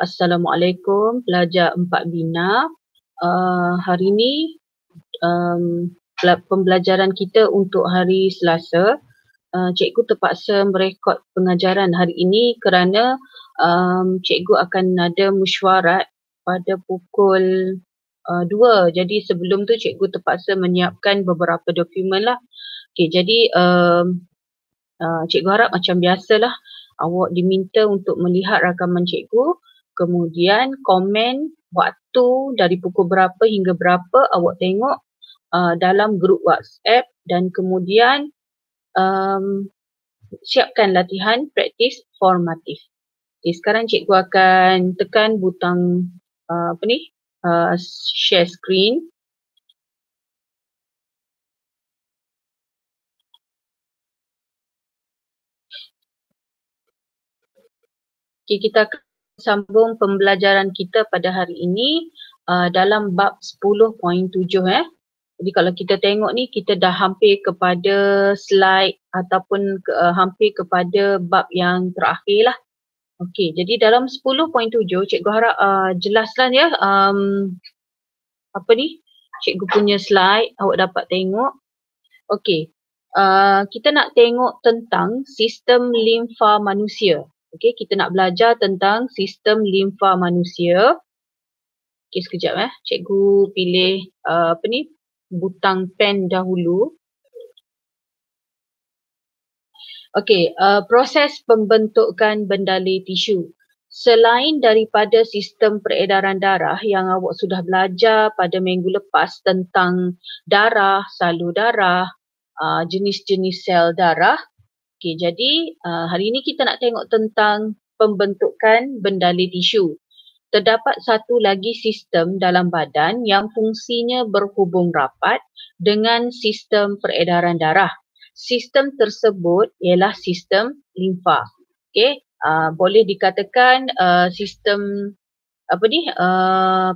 Assalamualaikum pelajar 4 Bina. Hari ini pembelajaran kita untuk hari Selasa. Cikgu terpaksa merekod pengajaran hari ini kerana cikgu akan ada mesyuarat pada pukul 2. Jadi sebelum tu cikgu terpaksa menyiapkan beberapa dokumen lah. Okay, jadi cikgu harap macam biasalah awak diminta untuk melihat rakaman cikgu, kemudian komen waktu dari pukul berapa hingga berapa awak tengok dalam grup WhatsApp, dan kemudian siapkan latihan praktis formatif. Okay, sekarang cikgu akan tekan butang share screen. Okay, kita akan sambung pembelajaran kita pada hari ini dalam bab 10.7. Jadi kalau kita tengok ni, kita dah hampir kepada slide ataupun hampir kepada bab yang terakhir lah. Okey, jadi dalam 10.7 cikgu harap jelaslah ya cikgu punya slide awak dapat tengok. Okey, kita nak tengok tentang sistem limfa manusia. Okey, kita nak belajar tentang sistem limfa manusia. Okey, sekejap cikgu pilih butang pen dahulu. Okey, proses pembentukan bendalai tisu. Selain daripada sistem peredaran darah yang awak sudah belajar pada minggu lepas tentang darah, salur darah, jenis-jenis sel darah. Okey, jadi hari ini kita nak tengok tentang pembentukan bendalai tisu. Terdapat satu lagi sistem dalam badan yang fungsinya berhubung rapat dengan sistem peredaran darah. Sistem tersebut ialah sistem limfa. Okey, boleh dikatakan sistem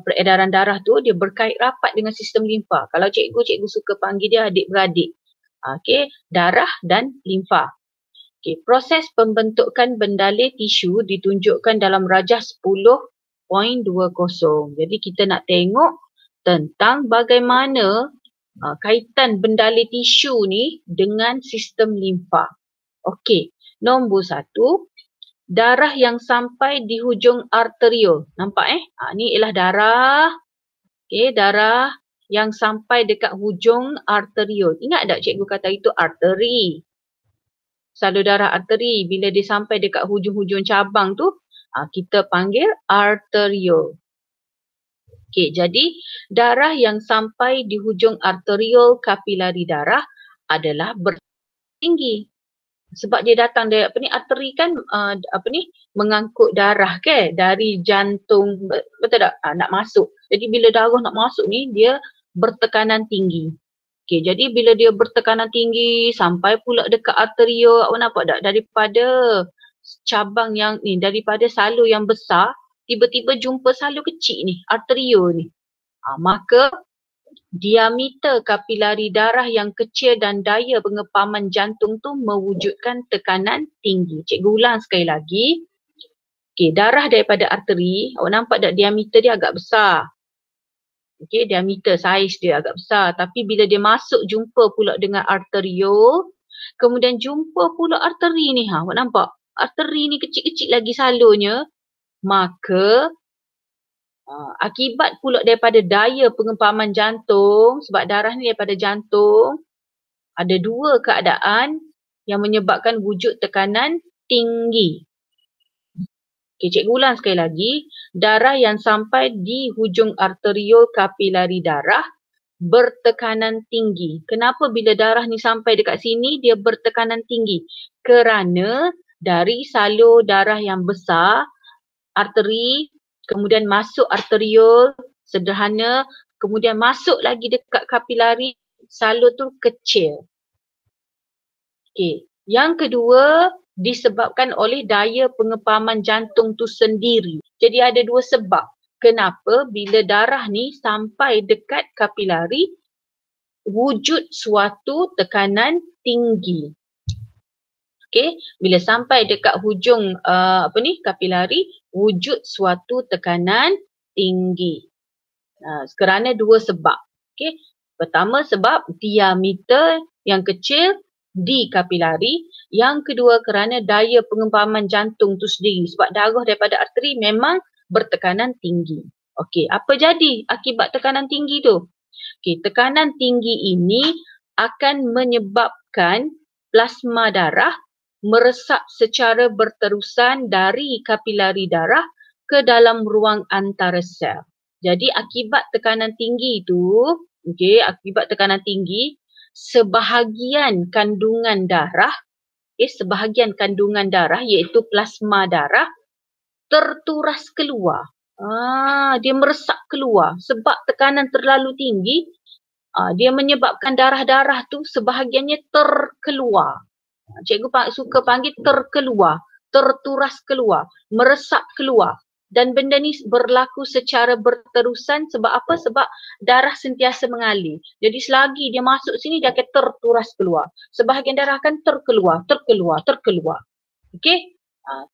peredaran darah tu dia berkait rapat dengan sistem limfa. Kalau cikgu suka panggil dia adik-beradik. Okey, darah dan limfa. Okay, proses pembentukan bendalai tisu ditunjukkan dalam rajah 10.20. Jadi kita nak tengok tentang bagaimana kaitan bendalai tisu ni dengan sistem limfa. Okey, nombor 1, darah yang sampai di hujung arteriol. Nampak ni ialah darah. Okey, darah yang sampai dekat hujung arteriol. Ingat tak cikgu kata itu arteri? Salur darah arteri, bila dia sampai dekat hujung-hujung cabang tu, kita panggil arteriol. Okey, jadi darah yang sampai di hujung arteriol kapilari darah adalah bertinggi. Sebab dia datang dari arteri kan mengangkut darah ke dari jantung, betul tak? Nak masuk. Jadi bila darah nak masuk ni dia bertekanan tinggi. Okey, jadi bila dia bertekanan tinggi sampai pula dekat arteriol, awak nampak tak daripada cabang yang ni, daripada salur yang besar tiba-tiba jumpa salur kecil ni, arteriol ni. Maka diameter kapilari darah yang kecil dan daya pengepaman jantung tu mewujudkan tekanan tinggi. Cikgu ulang sekali lagi. Okey, darah daripada arteri, awak nampak tak diameter dia agak besar. Okey, diameter saiz dia agak besar, tapi bila dia masuk jumpa pula dengan arteriol, kemudian jumpa pula arteri ni, awak nampak? Arteri ni kecil-kecil lagi salurnya, maka akibat pula daripada daya pengepaman jantung, sebab darah ni daripada jantung, ada dua keadaan yang menyebabkan wujud tekanan tinggi. Okay, cikgu ulang sekali lagi. Darah yang sampai di hujung arteriol kapilari darah bertekanan tinggi. Kenapa bila darah ni sampai dekat sini dia bertekanan tinggi? Kerana dari salur darah yang besar, arteri, kemudian masuk arteriol sederhana, kemudian masuk lagi dekat kapilari, salur tu kecil. Okay. Yang kedua, disebabkan oleh daya pengepaman jantung tu sendiri. Jadi ada dua sebab kenapa bila darah ni sampai dekat kapilari wujud suatu tekanan tinggi. Okey, bila sampai dekat hujung kapilari, wujud suatu tekanan tinggi. Kerana dua sebab. Okey. Pertama sebab diameter yang kecil di kapilari. Yang kedua kerana daya pengempaman jantung tu sendiri. Sebab darah daripada arteri memang bertekanan tinggi. Okey, apa jadi akibat tekanan tinggi tu? Okey, tekanan tinggi ini akan menyebabkan plasma darah meresap secara berterusan dari kapilari darah ke dalam ruang antara sel. Jadi akibat tekanan tinggi tu, akibat tekanan tinggi, sebahagian kandungan darah, sebahagian kandungan darah iaitu plasma darah terturas keluar. Dia meresap keluar sebab tekanan terlalu tinggi, dia menyebabkan darah-darah tu sebahagiannya terkeluar. Cikgu suka panggil terkeluar, terturas keluar, meresap keluar. Dan benda ni berlaku secara berterusan sebab apa? Sebab darah sentiasa mengalir. Jadi selagi dia masuk sini dia akan terturas keluar. Sebahagian darah akan terkeluar. Okey?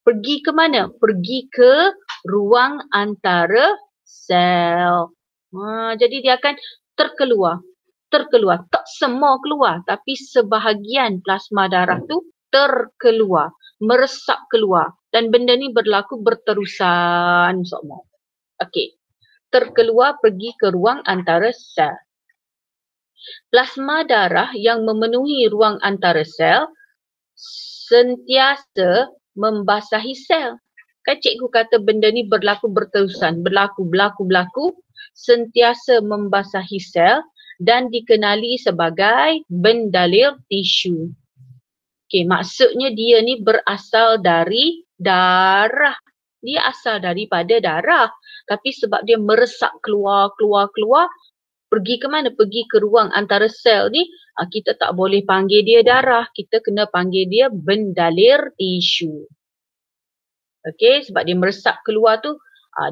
Pergi ke mana? Pergi ke ruang antara sel. Jadi dia akan terkeluar. Tak semua keluar tapi sebahagian plasma darah tu terkeluar, meresap keluar dan benda ni berlaku berterusan semua. Okey. Terkeluar pergi ke ruang antara sel. Plasma darah yang memenuhi ruang antara sel sentiasa membasahi sel. Kan cikgu kata benda ni berlaku berterusan, berlaku, sentiasa membasahi sel dan dikenali sebagai bendalir tisu. Okey, maksudnya dia ni berasal dari darah. Dia asal daripada darah. Tapi sebab dia meresap keluar, pergi ke mana? Pergi ke ruang antara sel ni, kita tak boleh panggil dia darah. Kita kena panggil dia bendalir tisu. Okey, sebab dia meresap keluar tu,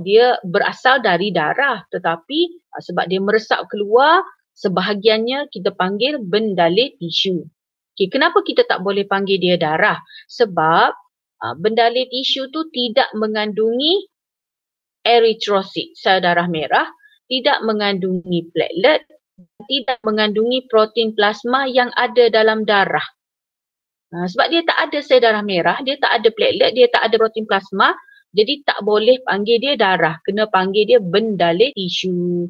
dia berasal dari darah. Tetapi sebab dia meresap keluar, sebahagiannya kita panggil bendalir tisu. Okay, kenapa kita tak boleh panggil dia darah? Sebab bendalir tisu tu tidak mengandungi eritrosit, sel darah merah, tidak mengandungi platelet, tidak mengandungi protein plasma yang ada dalam darah. Sebab dia tak ada sel darah merah, dia tak ada platelet, dia tak ada protein plasma, jadi tak boleh panggil dia darah, kena panggil dia bendalir tisu.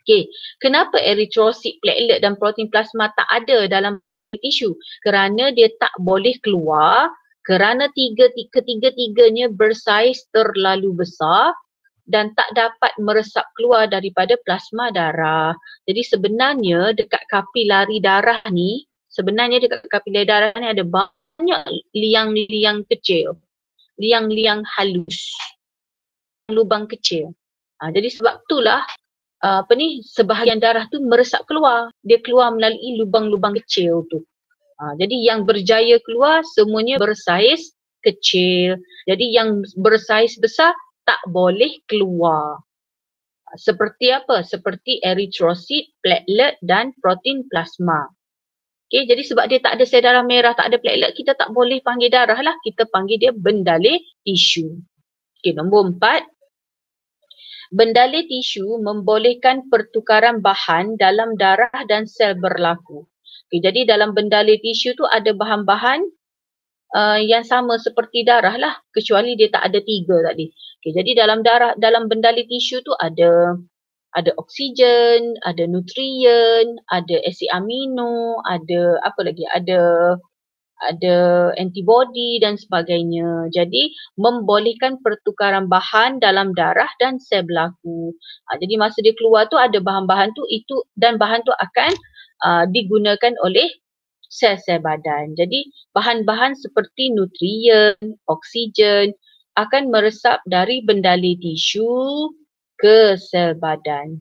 Okey, kenapa eritrosit, platelet dan protein plasma tak ada dalam tisu? Kerana dia tak boleh keluar kerana ketiga-tiganya bersaiz terlalu besar dan tak dapat meresap keluar daripada plasma darah. Jadi sebenarnya dekat kapilari darah ni, ada banyak liang-liang kecil, liang-liang halus, lubang kecil. Jadi sebab itulah sebahagian darah tu meresap keluar. Dia keluar melalui lubang-lubang kecil tu. Jadi yang berjaya keluar semuanya bersaiz kecil. Jadi yang bersaiz besar tak boleh keluar. Seperti apa? Seperti eritrosit, platelet dan protein plasma. Okay, jadi sebab dia tak ada sel darah merah, tak ada platelet, kita tak boleh panggil darah lah. Kita panggil dia bendalir tisu. Okay, nombor 4. Bendalir tisu membolehkan pertukaran bahan dalam darah dan sel berlaku. Okay, jadi dalam bendalir tisu tu ada bahan-bahan yang sama seperti darah lah, kecuali dia tak ada 3 tadi. Okay, jadi dalam bendalir tisu tu ada oksigen, ada nutrien, ada asid amino, ada apa lagi? Ada antibody dan sebagainya. Jadi membolehkan pertukaran bahan dalam darah dan sel berlaku. Jadi masa dia keluar tu ada bahan-bahan tu itu dan bahan tu akan digunakan oleh sel-sel badan. Jadi bahan-bahan seperti nutrien, oksigen akan meresap dari bendalir tisu ke sel badan.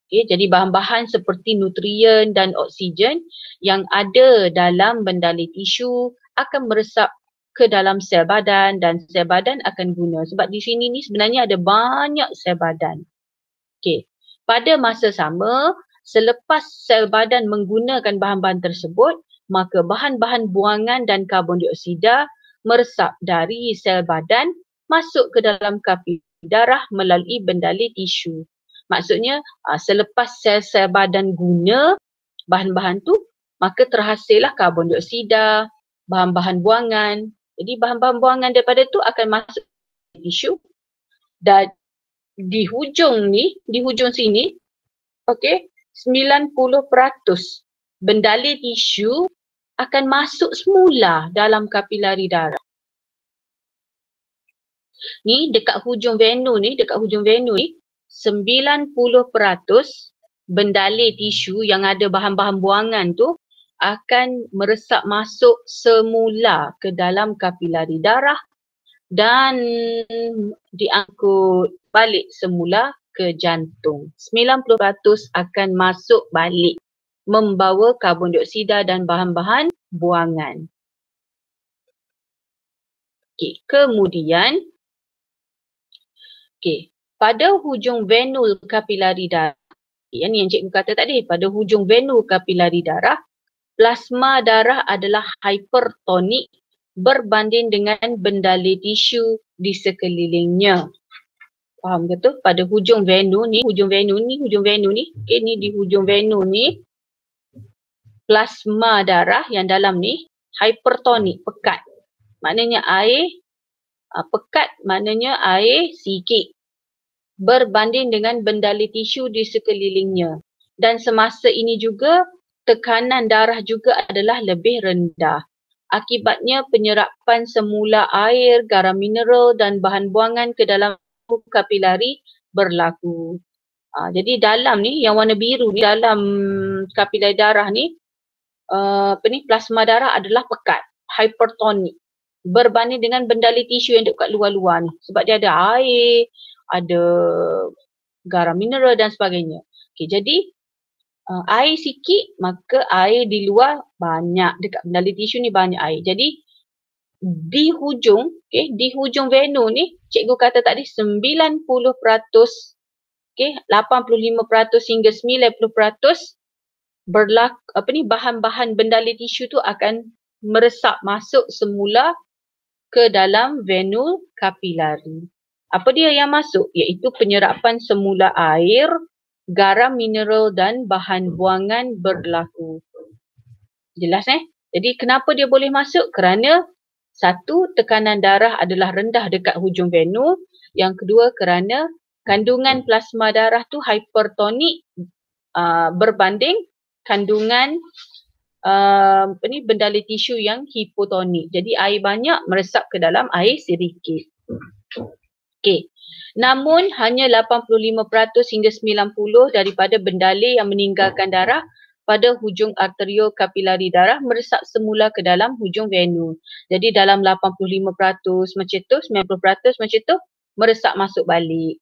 Okay, jadi bahan-bahan seperti nutrien dan oksigen yang ada dalam bendalir tisu akan meresap ke dalam sel badan dan sel badan akan guna. Sebab di sini ni sebenarnya ada banyak sel badan. Okay. Pada masa sama, selepas sel badan menggunakan bahan-bahan tersebut, maka bahan-bahan buangan dan karbon dioksida meresap dari sel badan masuk ke dalam kapilari darah melalui bendalai tisu. Maksudnya selepas sel-sel badan guna bahan-bahan tu, maka terhasillah karbon dioksida, bahan-bahan buangan. Jadi bahan-bahan buangan daripada tu akan masuk ke tisu dan di hujung sini, okey, 90% bendalai tisu akan masuk semula dalam kapilari darah. Ni dekat hujung venu ni, 90% bendalai tisu yang ada bahan-bahan buangan tu akan meresap masuk semula ke dalam kapilari darah dan diangkut balik semula ke jantung. 90% akan masuk balik membawa karbon dioksida dan bahan-bahan buangan. Okey, kemudian pada hujung venul kapilari darah, yang cikgu kata tadi, pada hujung venul kapilari darah, plasma darah adalah hypertonik berbanding dengan bendalai tisu di sekelilingnya. Faham ke tu? Pada hujung venu ni, ni di hujung venu ni, plasma darah yang dalam ni hypertonik, pekat. Maknanya air, pekat maknanya air sikit berbanding dengan bendalai tisu di sekelilingnya. Dan semasa ini juga tekanan darah juga adalah lebih rendah. Akibatnya penyerapan semula air, garam mineral dan bahan buangan ke dalam kapilari berlaku. Jadi dalam ni yang warna biru ni, dalam kapilari darah ni, plasma darah adalah pekat, hypertonik berbanding dengan bendalai tisu yang dekat luar-luar ni. Sebab dia ada air, ada garam mineral dan sebagainya. Okey, jadi air sikit maka air di luar banyak, dekat bendalai tisu ni banyak air. Jadi di hujung venu ni, cikgu kata tadi 90%, 85% hingga 90% bahan-bahan bendalai tisu tu akan meresap masuk semula ke dalam venul kapilari. Apa dia yang masuk? Iaitu penyerapan semula air, garam mineral dan bahan buangan berlaku. Jelas Jadi kenapa dia boleh masuk? Kerana satu, tekanan darah adalah rendah dekat hujung venu. Yang kedua, kerana kandungan plasma darah tu hypertonik berbanding kandungan bendalai tisu yang hipotonik. Jadi air banyak meresap ke dalam air sedikit. Okey. Namun hanya 85% hingga 90% daripada bendalai yang meninggalkan darah pada hujung arterio kapilari darah meresap semula ke dalam hujung venu. Jadi dalam 85% macam tu, 90% macam tu, meresap masuk balik.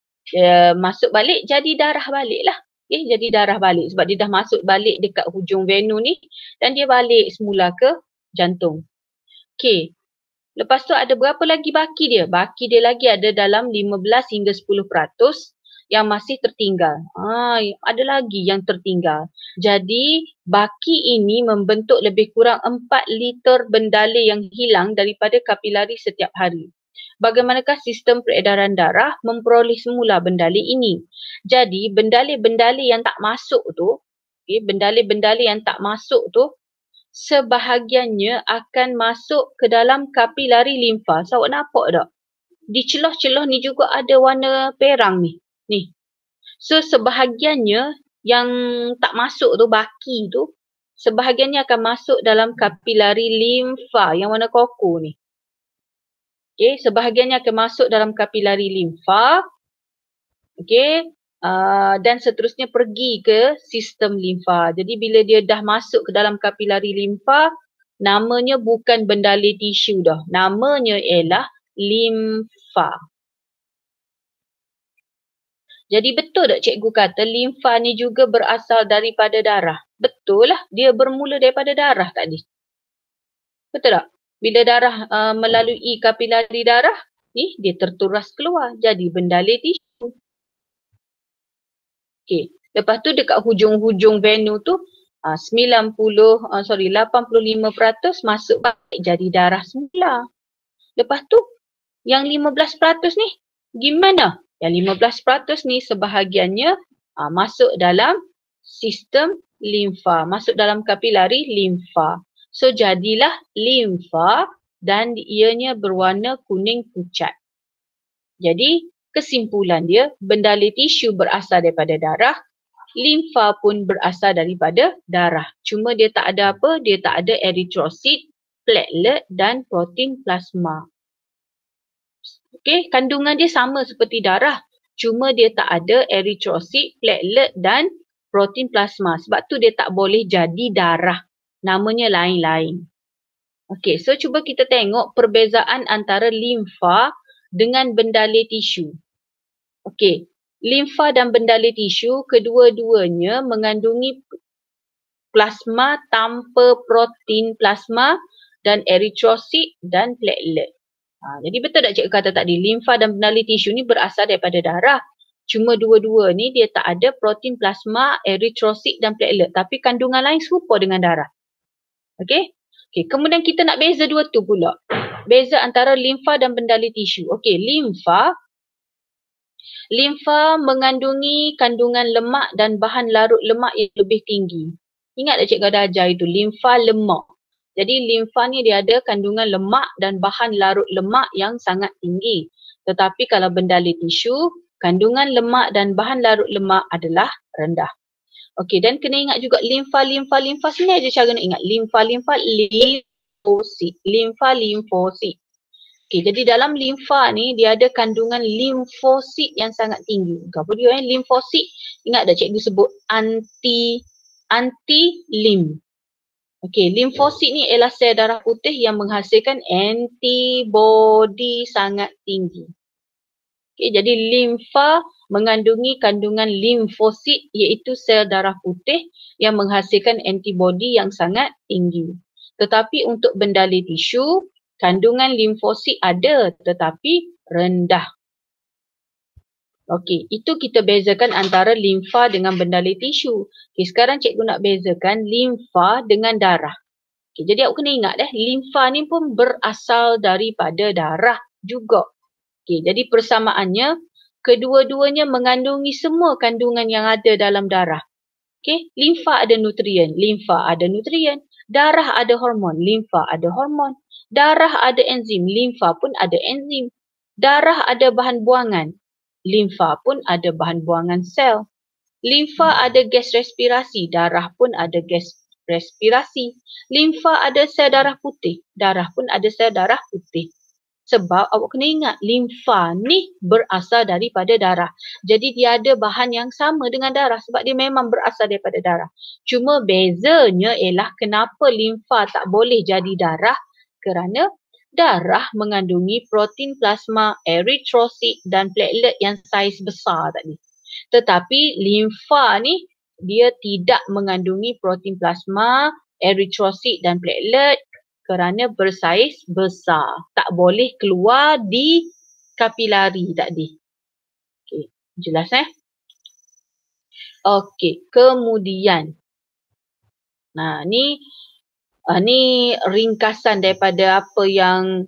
Masuk balik jadi darah balik lah. Jadi darah balik sebab dia dah masuk balik dekat hujung venu ni dan dia balik semula ke jantung. Okey. Lepas tu ada berapa lagi baki dia? Baki dia lagi ada dalam 15 hingga 10% yang masih tertinggal. Ada lagi yang tertinggal. Jadi baki ini membentuk lebih kurang 4 liter bendalai yang hilang daripada kapilari setiap hari. Bagaimanakah sistem peredaran darah memperoleh semula bendalai ini? Jadi bendalai-bendalai yang tak masuk tu, bendalai-bendalai yang tak masuk tu, sebahagiannya akan masuk ke dalam kapilari limfa. So, awak nampak tak? Di celah-celah ni juga ada warna perang ni. So, sebahagiannya yang tak masuk tu, baki tu, sebahagiannya akan masuk dalam kapilari limfa yang warna koko ni. Sebahagiannya akan masuk dalam kapilari limfa. Dan seterusnya pergi ke sistem limfa. Jadi bila dia dah masuk ke dalam kapilari limfa, namanya bukan bendalai tisu dah. Namanya ialah limfa. Jadi betul tak cikgu kata limfa ni juga berasal daripada darah? Betul lah, dia bermula daripada darah tadi. Betul tak? Bila darah melalui kapilari darah, ni dia terturas keluar jadi bendalai tisu. Okey, lepas tu dekat hujung-hujung venu tu 85% masuk balik jadi darah semula. Lepas tu yang 15% ni gimana? Yang 15% ni sebahagiannya masuk dalam sistem limfa, masuk dalam kapilari limfa. So jadilah limfa dan ianya berwarna kuning pucat. Jadi kesimpulan dia, bendalai tisu berasal daripada darah, limfa pun berasal daripada darah. Cuma dia tak ada apa? Dia tak ada eritrosit, platelet dan protein plasma. Okey, kandungan dia sama seperti darah. Cuma dia tak ada eritrosit, platelet dan protein plasma. Sebab tu dia tak boleh jadi darah. Namanya lain-lain. Okey, so cuba kita tengok perbezaan antara limfa dengan bendalai tisu. Okey, limfa dan bendalai tisu kedua-duanya mengandungi plasma tanpa protein plasma dan eritrosit dan platelet. Jadi betul tak cikgu kata tadi, limfa dan bendalai tisu ni berasal daripada darah. Cuma dua-dua ni dia tak ada protein plasma, eritrosit dan platelet. Tapi kandungan lain serupa dengan darah. Okey? Okey, kemudian kita nak beza dua tu pula. Beza antara limfa dan bendalai tisu. Okey, limfa mengandungi kandungan lemak dan bahan larut lemak yang lebih tinggi. Ingat tak cikgu ada ajar itu, limfa lemak. Jadi limfa ni dia ada kandungan lemak dan bahan larut lemak yang sangat tinggi. Tetapi kalau bendalai tisu, kandungan lemak dan bahan larut lemak adalah rendah. Okey, dan kena ingat juga limfa sini aja cara nak ingat. Limfosit. Okey, jadi dalam limfa ni dia ada kandungan limfosit yang sangat tinggi. Apa dia limfosit? Ingat dah cikgu sebut anti-lim. Okey, limfosit ni ialah sel darah putih yang menghasilkan antibody sangat tinggi. Okey, jadi limfa mengandungi kandungan limfosit iaitu sel darah putih yang menghasilkan antibody yang sangat tinggi. Tetapi untuk bendalai tisu, kandungan limfosit ada tetapi rendah. Okey, itu kita bezakan antara limfa dengan bendalai tisu. Okey, sekarang cikgu nak bezakan limfa dengan darah. Okey, jadi awak kena ingat limfa ni pun berasal daripada darah juga. Okey, jadi persamaannya kedua-duanya mengandungi semua kandungan yang ada dalam darah. Okey, limfa ada nutrien, darah ada hormon, limfa ada hormon. Darah ada enzim, limfa pun ada enzim. Darah ada bahan buangan, limfa pun ada bahan buangan sel. Limfa ada gas respirasi, darah pun ada gas respirasi. Limfa ada sel darah putih, darah pun ada sel darah putih. Sebab awak kena ingat, limfa ni berasal daripada darah. Jadi dia ada bahan yang sama dengan darah sebab dia memang berasal daripada darah. Cuma bezanya ialah kenapa limfa tak boleh jadi darah? Kerana darah mengandungi protein plasma, eritrosit dan platelet yang saiz besar tadi. Tetapi limfa ni dia tidak mengandungi protein plasma, eritrosit dan platelet kerana bersaiz besar. Tak boleh keluar di kapilari tadi. Okey, jelas Okey, kemudian. Nah, ni ringkasan daripada apa yang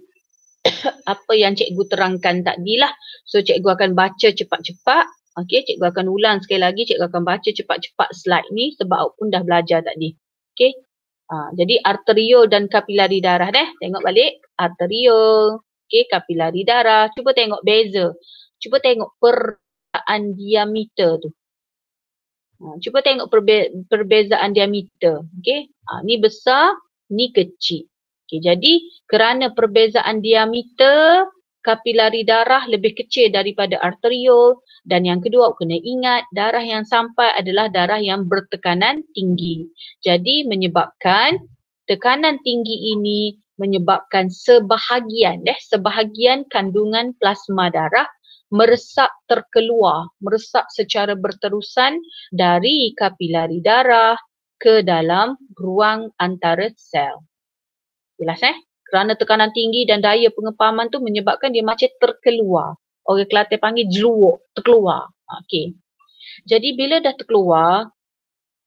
cikgu terangkan tadilah. So cikgu akan baca cepat-cepat. Okey, cikgu akan ulang sekali lagi. Cikgu akan baca cepat-cepat slide ni sebab awak pun dah belajar tadi. Okey. Jadi arterio dan kapilari darah Tengok balik. Arterio. Okey, kapilari darah. Cuba tengok beza. Cuba tengok perbezaan diameter tu. Cuba tengok perbezaan diameter. Okey. Ni besar, ni kecil. Okey, jadi kerana perbezaan diameter, kapilari darah lebih kecil daripada arteriol. Dan yang kedua, awak kena ingat darah yang sampai adalah darah yang bertekanan tinggi. Jadi menyebabkan tekanan tinggi ini menyebabkan sebahagian kandungan plasma darah meresap secara berterusan dari kapilari darah ke dalam ruang antara sel. Jelas Kerana tekanan tinggi dan daya pengepaman tu menyebabkan dia macam terkeluar. Orang Kelantan panggil jeluok, terkeluar. Okey. Jadi bila dah terkeluar,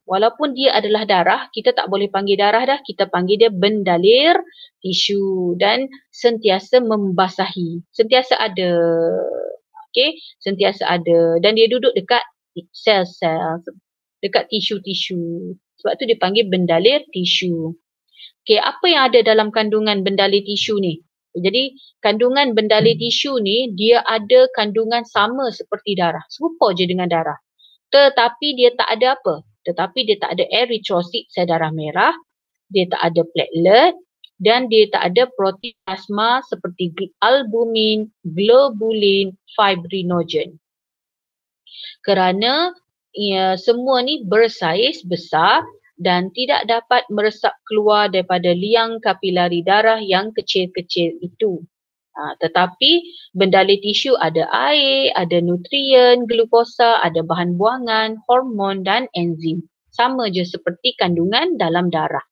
Walaupun dia adalah darah, kita tak boleh panggil darah dah, kita panggil dia bendalir tisu dan sentiasa membasahi. Sentiasa ada. Okey, sentiasa ada dan dia duduk dekat sel-sel, dekat tisu-tisu. Sebab tu dia panggil bendalir tisu. Okey, apa yang ada dalam kandungan bendalir tisu ni? Jadi kandungan bendalir tisu ni dia ada kandungan sama seperti darah. Serupa je dengan darah. Tetapi dia tak ada apa? Tetapi dia tak ada eritrosit sel darah merah, dia tak ada platelet dan dia tak ada protein plasma seperti albumin, globulin, fibrinogen. Kerana semua ni bersaiz besar dan tidak dapat meresap keluar daripada liang kapilari darah yang kecil-kecil itu. Tetapi bendalir tisu ada air, ada nutrien, glukosa, ada bahan buangan, hormon dan enzim. Sama je seperti kandungan dalam darah.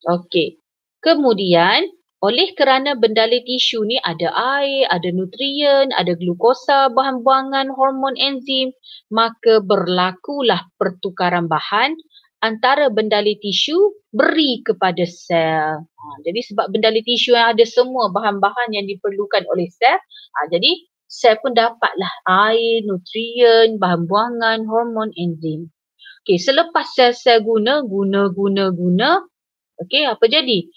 Okey. Kemudian, oleh kerana bendalir tisu ni ada air, ada nutrien, ada glukosa, bahan buangan, hormon, enzim, maka berlakulah pertukaran bahan antara bendalir tisu beri kepada sel. Jadi sebab bendalir tisu yang ada semua bahan-bahan yang diperlukan oleh sel, jadi sel pun dapatlah air, nutrien, bahan buangan, hormon, enzim. Okey, selepas sel-sel guna, okey, apa jadi?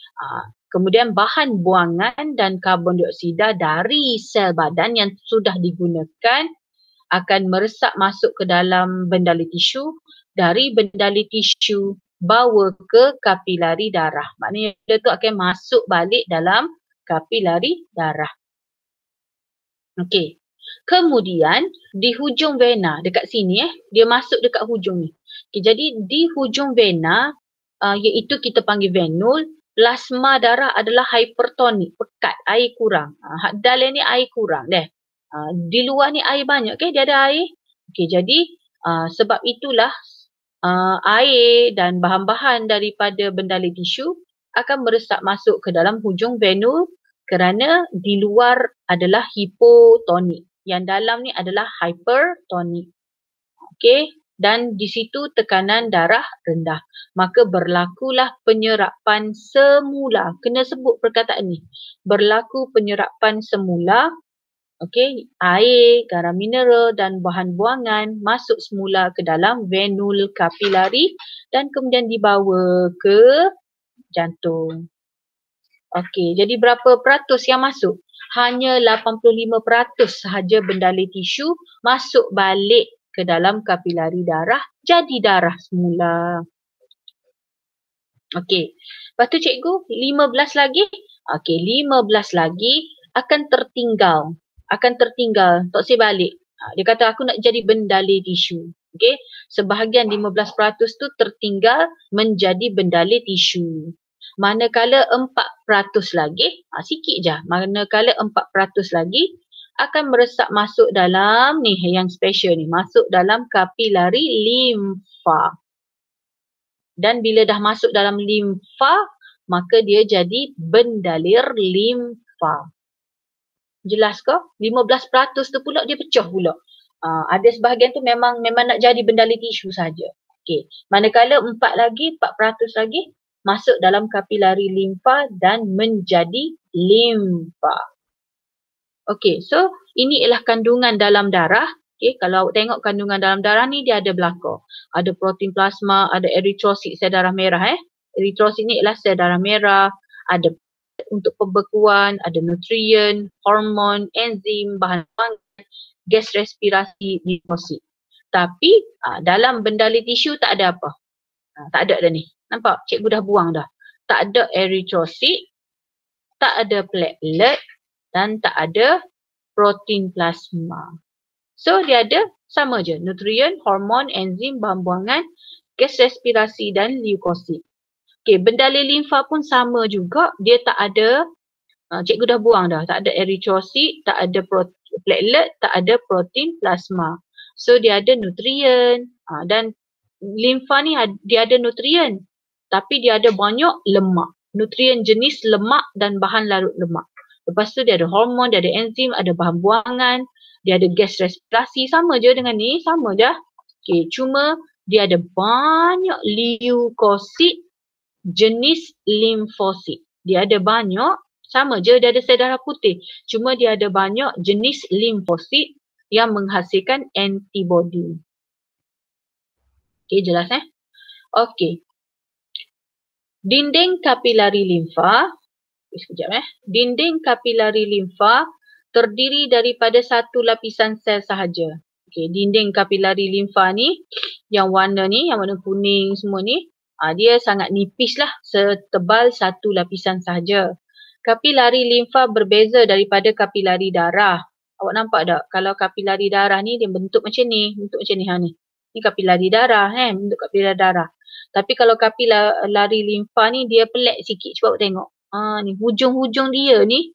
Kemudian bahan buangan dan karbon dioksida dari sel badan yang sudah digunakan akan meresap masuk ke dalam bendalir tisu, dari bendalir tisu bawa ke kapilari darah. Maknanya dia tu akan masuk balik dalam kapilari darah. Okey. Kemudian di hujung vena dekat sini dia masuk dekat hujung ni. Okay, jadi di hujung vena iaitu kita panggil venule, plasma darah adalah hypertonik, pekat, air kurang. Dalam ni air kurang deh. Di luar ni air banyak ke? Dia ada air. Okey, jadi sebab itulah air dan bahan-bahan daripada bendalir tisu akan meresap masuk ke dalam hujung venule kerana di luar adalah hipotonik. Yang dalam ni adalah hypertonik. Okey, dan di situ tekanan darah rendah. Maka berlakulah penyerapan semula. Kena sebut perkataan ni. Berlaku penyerapan semula. Okey, air, garam mineral dan bahan buangan masuk semula ke dalam venule kapilari dan kemudian dibawa ke jantung. Okey, jadi berapa peratus yang masuk? Hanya 85% sahaja bendalir tisu masuk balik ke dalam kapilari darah, jadi darah semula. Okey, lepas tu cikgu 15 lagi. Okey, 15 lagi akan tertinggal. Tok Si balik. Dia kata aku nak jadi bendalir tisu. Okey, sebahagian 15% tu tertinggal menjadi bendalir tisu. Manakala 4% lagi, sikit je. Manakala 4% lagi akan meresap masuk dalam ni yang special ni, masuk dalam kapilari limfa. Dan bila dah masuk dalam limfa, maka dia jadi bendalir limfa. Jelas ke? 15% tu pula dia pecah pula. Ada sebahagian tu memang nak jadi bendalir tisu saja. Okey. Manakala 4% lagi masuk dalam kapilari limfa dan menjadi limfa. Okey, so ini ialah kandungan dalam darah. Okey, kalau tengok kandungan dalam darah ni dia ada belakang. Ada protein plasma, ada eritrosit sel darah merah Eritrosit ni ialah sel darah merah, ada untuk pembekuan, ada nutrien, hormon, enzim, bahan pangan, gas respirasi, limfosit. Tapi dalam bendalir tisu tak ada apa. Tak ada dah ni. Nampak? Cikgu dah buang dah. Tak ada eritrosit, tak ada platelet dan tak ada protein plasma. So dia ada sama je. Nutrien, hormon, enzim, bahan buangan, gas respirasi dan leukosit. Okey, bendalir limfa pun sama juga. Dia tak ada, cikgu dah buang dah. Tak ada eritrosit, tak ada platelet, tak ada protein plasma. So dia ada nutrien dan limfa ni dia ada nutrien. Tapi dia ada banyak lemak. Nutrien jenis lemak dan bahan larut lemak. Lepas tu dia ada hormon, dia ada enzim, ada bahan buangan, dia ada gas respirasi. Sama je dengan ni, sama je. Okay, cuma Dia ada banyak leukosit jenis limfosit. Dia ada banyak, sama je dia ada sel darah putih. Cuma dia ada banyak jenis limfosit yang menghasilkan antibody. Okey, jelas Okey. Dinding kapilari limfa, sekejap Dinding kapilari limfa terdiri daripada satu lapisan sel sahaja. Okey, dinding kapilari limfa ni, yang warna kuning semua ni, dia sangat nipis lah, setebal satu lapisan sahaja. Kapilari limfa berbeza daripada kapilari darah. Awak nampak tak? Kalau kapilari darah ni dia bentuk macam ni, ni. Ni kapilari darah bentuk kapilari darah. Tapi kalau kapilari limfa ni dia pelik sikit. Cuba awak tengok. Ni hujung-hujung dia ni.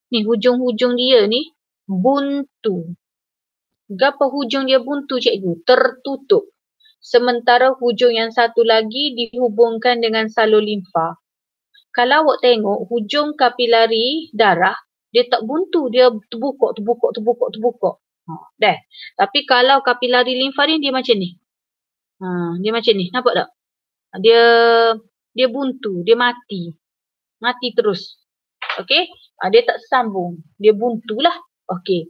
Ni hujung-hujung dia ni buntu. Gapa hujung dia buntu cikgu? Tertutup. Sementara hujung yang satu lagi dihubungkan dengan salur limfa. Kalau awak tengok hujung kapilari darah, dia tak buntu, dia terbukuk. Dah. Tapi kalau kapilari limfa ni dia macam ni. Dia macam ni, nampak tak? Dia buntu, dia mati. Mati terus. Okey? Dia tak sambung, dia buntulah. Okey.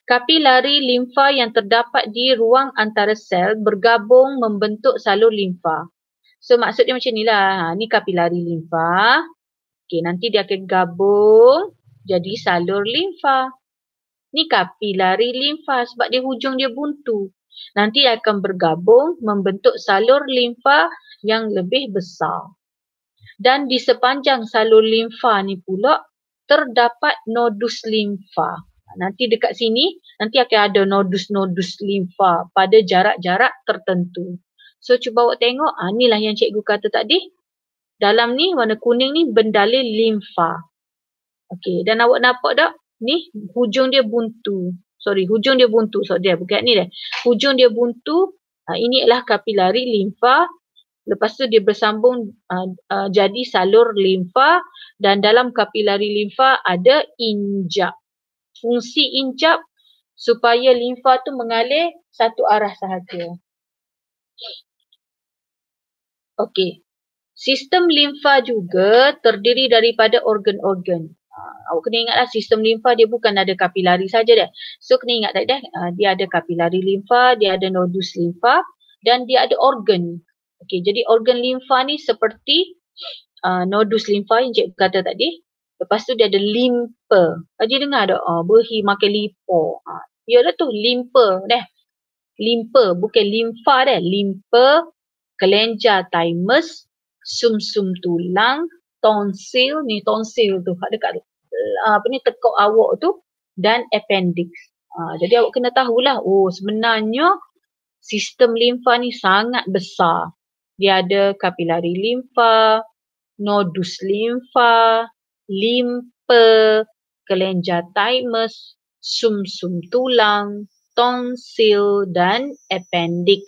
Kapilari limfa yang terdapat di ruang antara sel bergabung membentuk salur limfa. So maksud dia macam inilah. Ni kapilari limfa. Okey, nanti dia akan gabung jadi salur limfa. Ni kapilari limfa sebab dia hujung dia buntu. Nanti akan bergabung membentuk salur limfa yang lebih besar. Dan di sepanjang salur limfa ni pula terdapat nodus limfa. Nanti dekat sini, nanti akan ada nodus-nodus limfa pada jarak-jarak tertentu. So cuba awak tengok, inilah yang cikgu kata tadi. Dalam ni warna kuning ni bendalil limfa. Okey, dan awak nampak tak? Ni hujung dia buntu. Hujung dia buntu. Bukan ni dah. Hujung dia buntu, ini adalah kapilari limfa. Lepas tu dia bersambung jadi salur limfa dan dalam kapilari limfa ada injap. Fungsi injap supaya limfa tu mengalir satu arah sahaja. Okey. Sistem limfa juga terdiri daripada organ-organ. Awak kena ingatlah sistem limfa dia bukan ada kapilari saja dah. So kena ingat tadi dia ada kapilari limfa, dia ada nodus limfa dan dia ada organ. Okey, jadi organ limfa ni seperti nodus limfa yang cikgu kata tadi. Lepas tu dia ada limpa. Dia dengar tak? Berhi makan lipo. Yalah tu limpa dah. Limpa bukan limfa dah. Limpa, kelenjar thymus, sumsum tulang, tonsil, ni tonsil tu dekat tekuk awak tu dan appendix. Jadi awak kena tahulah, sebenarnya sistem limfa ni sangat besar. Dia ada kapilari limfa, nodus limfa, limpa, kelenjar thymus, sumsum tulang, tonsil dan appendix.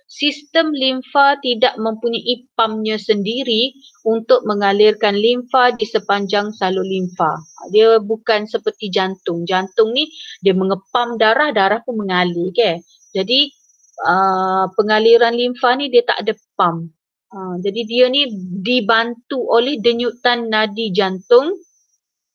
Sistem limfa tidak mempunyai pumpnya sendiri untuk mengalirkan limfa di sepanjang salur limfa. Dia bukan seperti jantung. Jantung ni dia mengepam darah, darah pun mengalir. Okay? Jadi pengaliran limfa ni dia tak ada pump. Jadi dia ni dibantu oleh denyutan nadi jantung,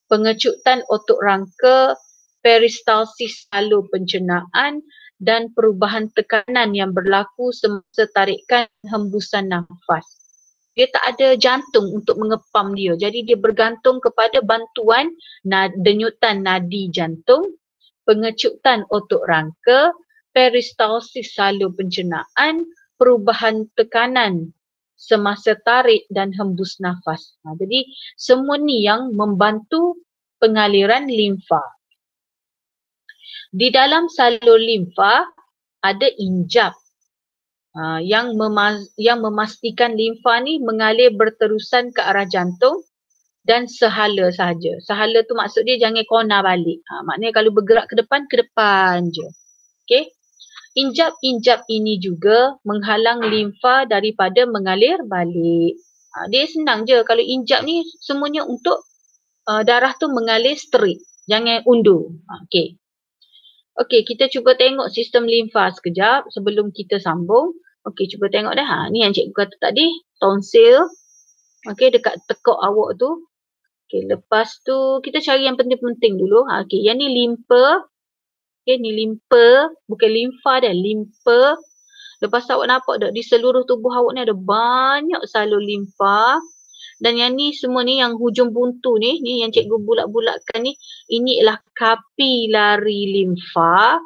pengecutan otot rangka, peristalsis salur pencernaan dan perubahan tekanan yang berlaku semasa tarikan hembusan nafas. Dia tak ada jantung untuk mengepam dia. Jadi dia bergantung kepada bantuan denyutan nadi jantung, pengecutan otot rangka, peristalsis salur pencernaan, perubahan tekanan semasa tarik dan hembus nafas. Jadi semua ni yang membantu pengaliran limfa. Di dalam salur limfa ada injap yang memastikan limfa ni mengalir berterusan ke arah jantung dan sehala sahaja. Sehala tu maksud dia jangan kona balik. Maknanya kalau bergerak ke depan je. Okey. Injap-injap ini juga menghalang limfa daripada mengalir balik. Dia senang je. Kalau injap ni semuanya untuk darah tu mengalir straight. Jangan undur. Okey. Okey, kita cuba tengok sistem limfa sekejap sebelum kita sambung. Okey, cuba tengok dah. Ha, ni yang cikgu kata tadi, tonsil. Okey, dekat tekuk awak tu. Okey, lepas tu kita cari yang penting-penting dulu. Ha, okey, yang ni limpa. Okey, ni limpa. Bukan limfa dah, limpa. Lepas tu awak nampak tak di seluruh tubuh awak ni ada banyak salur limfa. Dan yang ni semua ni yang hujung buntu ni yang cikgu bulat-bulatkan ni, ini ialah kapilari limfa.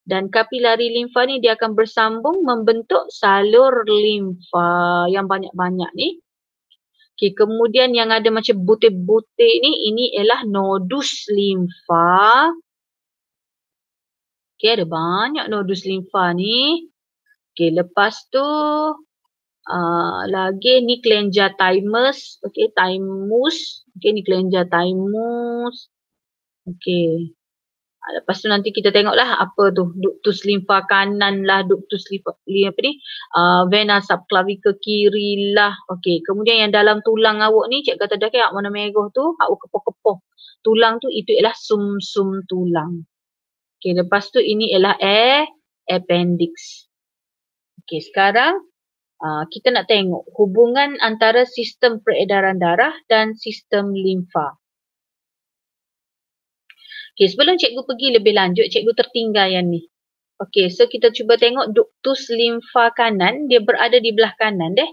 Dan kapilari limfa ni dia akan bersambung membentuk salur limfa yang banyak-banyak ni. Okay, kemudian yang ada macam butir-butir ni, ini ialah nodus limfa. Okay, ada banyak nodus limfa ni. Okay, lepas tu lagi ni kelenjar thymus. Okay, thymus. Okay, ni kelenjar thymus. Okay. Lepas tu nanti kita tengoklah apa tu, ductus limfa kanan lah, ductus limfa apa ni, vena subclavicle kiri lah. Okey, kemudian yang dalam tulang awak ni, cikgu kata dah ke warna merah tu, awak kepoh-kepoh. Tulang tu itu ialah sum-sum tulang. Okey, lepas tu ini ialah appendix. Okey, sekarang kita nak tengok hubungan antara sistem peredaran darah dan sistem limfa. Okay, sebelum cikgu pergi lebih lanjut, cikgu tertinggal yang ni. Okay, so kita cuba tengok ductus limfa kanan, dia berada di belah kanan deh.